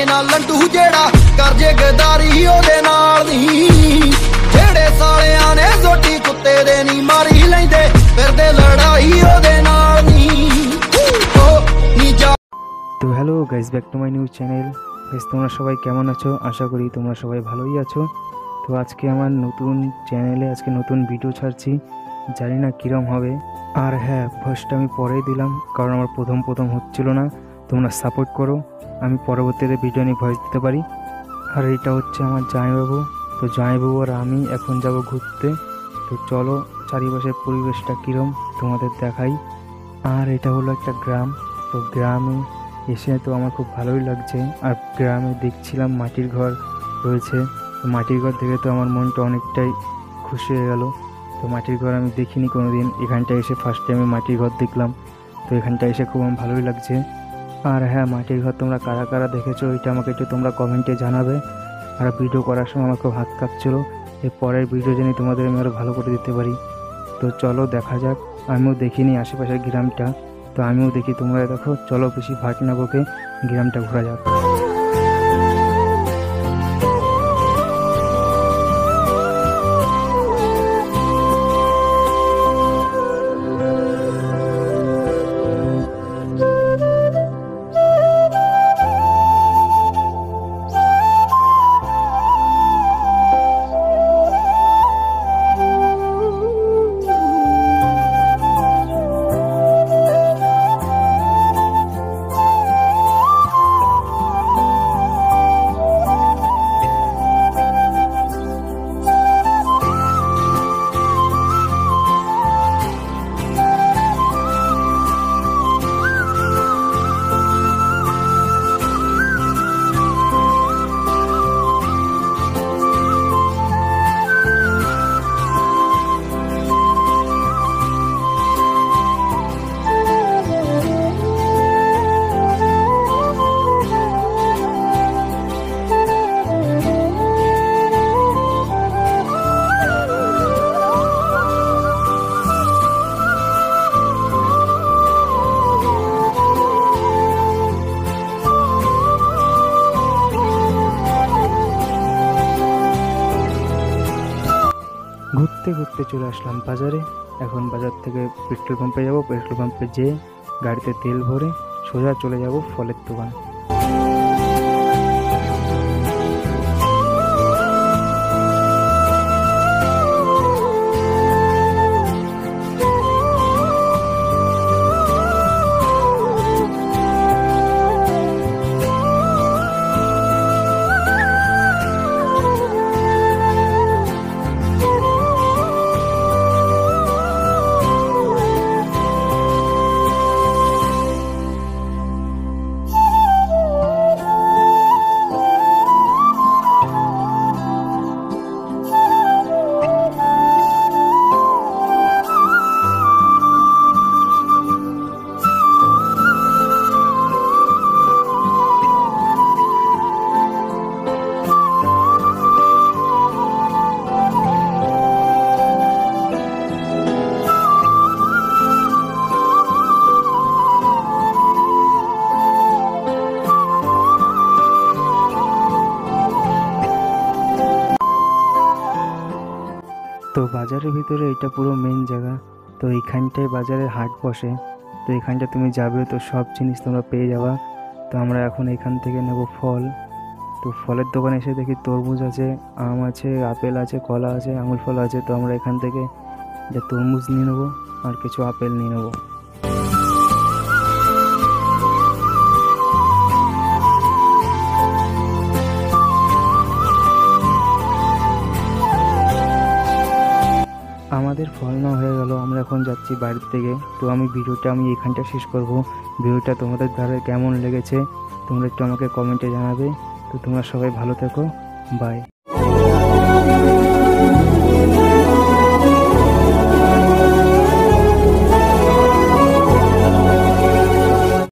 नाल लंडू जेड़ा कर जे गदारी ओदे नाल नी जेड़े सालियां ने जोटी कुत्ते दे नी मारी लैंदे फिरदे लड़ाई ओदे नाल नी ओ नी जा। तो hello guys, back to my news channel. Guys তোমরা সবাই কেমন আছো? আশা করি তোমরা সবাই ভালোই আছো। তো আজকে আমার নতুন চ্যানেলে আজকে নতুন ভিডিও ছাড়ছি, জানি না কীরম হবে। আর হ্যাঁ, ফার্স্টটা আমি পরেই দিলাম কারণ আমার প্রথম হচ্ছিল না। তোমরা সাপোর্ট করো, আমি পরবর্তীতে ভিডিও নিয়ে ভয়েস দিতে পারি। আর এটা হচ্ছে আমার জামাইবাবু। তো জামাইবাবু আর আমি এখন যাব ঘুরতে। তো চলো চারিপাশের পরিবেশটা কীরম তোমাদের দেখাই। আর এটা হলো একটা গ্রাম। তো গ্রামে এসে তো আমার খুব ভালোই লাগছে। আর গ্রামে দেখছিলাম মাটির ঘর রয়েছে। তো মাটির ঘর দেখে তো আমার মনটা অনেকটাই খুশি হয়ে গেল। তো মাটির ঘর আমি দেখিনি কোনো দিন, এখানটা এসে ফার্স্ট টাইমে মাটির ঘর দেখলাম। তো এখানটা এসে খুব আমার ভালোই লাগছে। আর হ্যাঁ, মাটির ঘর তোমরা কারা কারা দেখেছো এটা আমাকে একটু তোমরা কমেন্টে জানাবে। আর ভিডিও করার সময় আমার খুব হাত কাঁপছিল, এর পরের ভিডিও যেন তোমাদের আমি আরও ভালো করে দিতে পারি। তো চলো দেখা যাক। আমিও দেখিনি আশেপাশের গ্রামটা, তো আমিও দেখি তোমরা দেখো। চলো বেশি ভাট না বকে গ্রামটা ঘোরা যাক। ঘুরতে ঘুরতে চলে আসলাম বাজারে। এখন বাজার থেকে পেট্রোল পাম্পে যাব, পেট্রোল পাম্পে যেয়ে গাড়িতে তেল ভরে সোজা চলে যাব ফলের দোকান। তো বাজারের ভিতরে এটা পুরো মেন জায়গা। তো এইখানটায় বাজারের হাট বসে। তো এখানটা তুমি যাবে তো সব জিনিস তোমরা পেয়ে যাবা। তো আমরা এখন এখান থেকে নেব ফল। তো ফলের দোকানে এসে দেখি তরমুজ আছে, আম আছে, আপেল আছে, কলা আছে, আঙুর ফল আছে। তো আমরা এখান থেকে যে তরমুজ নিয়ে নেবো আর কিছু আপেল নিয়ে নেবো। আমাদের ফল না হয়ে গেল, আমরা এখন যাচ্ছি বাড়ির থেকে। তো ভিডিওটা আমি এখানটা শেষ করব। ভিডিওটা তোমাদের দ্বারা কেমন লেগেছে তোমরা একটু আমাকে কমেন্টে জানাবে। তো তোমরা সবাই ভালো থেকো, বাই।